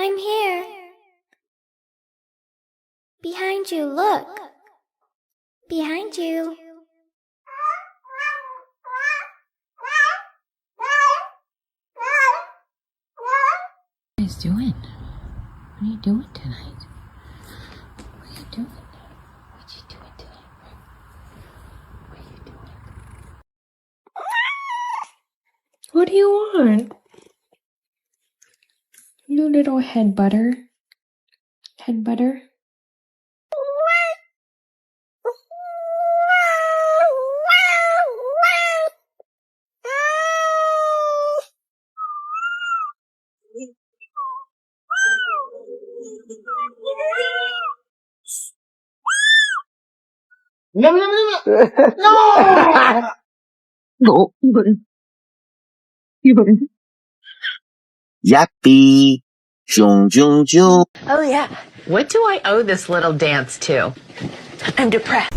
I'm here. Behind you, look. Behind you. What are you guys doing? What are you doing tonight? What are you doing? What are you doing tonight? What are you doing? What do you want? You little head butter. Head butter. No, no, no, no! No! Yappy! Jung, jung, jung. Oh yeah. What do I owe this little dance to? I'm depressed.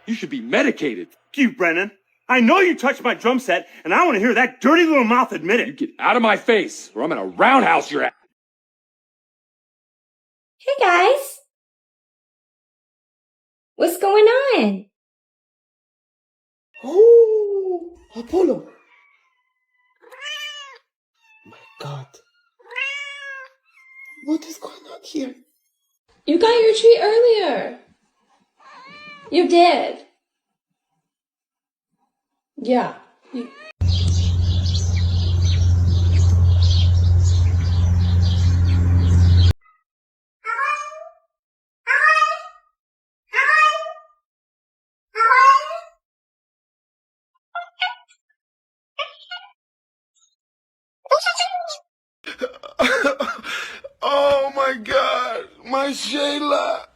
You should be medicated. Fuck you, Brennan. I know you touched my drum set, and I want to hear that dirty little mouth admit it. You get out of my face, or I'm gonna roundhouse your ass. Hey guys. What's going on? Oh, Apollo. My God. What is going on here? You got your treat earlier. You did. Yeah. Oh my God, my Shayla.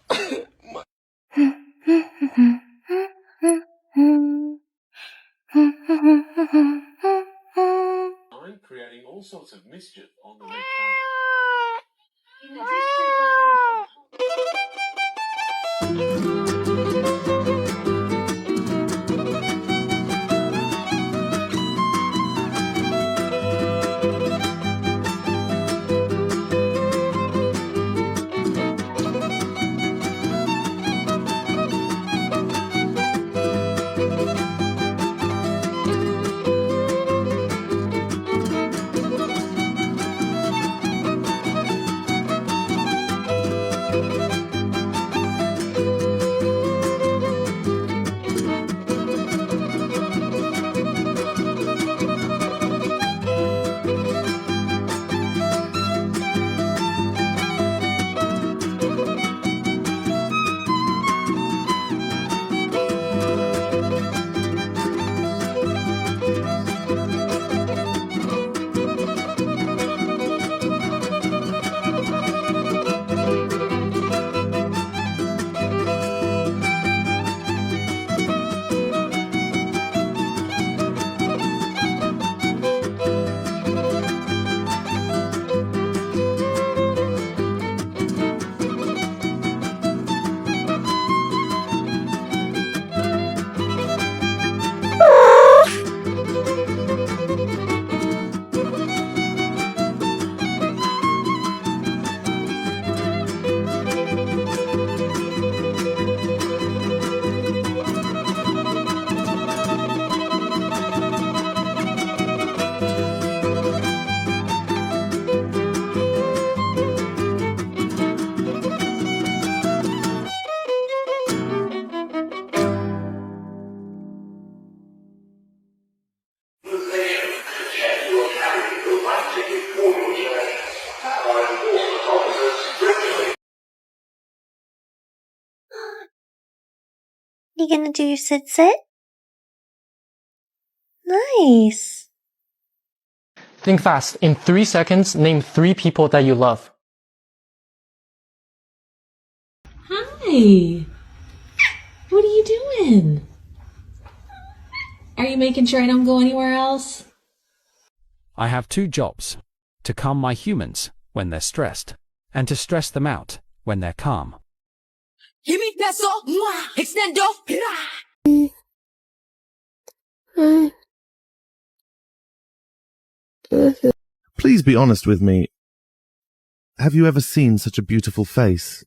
I'm creating all sorts of mischief on the You gonna do your sit-sit? Nice. Think fast. In 3 seconds, name 3 people that you love. Hi. What are you doing? Are you making sure I don't go anywhere else? I have 2 jobs: to calm my humans when they're stressed, and to stress them out when they're calm. Give me peso, extendo. Please be honest with me. Have you ever seen such a beautiful face?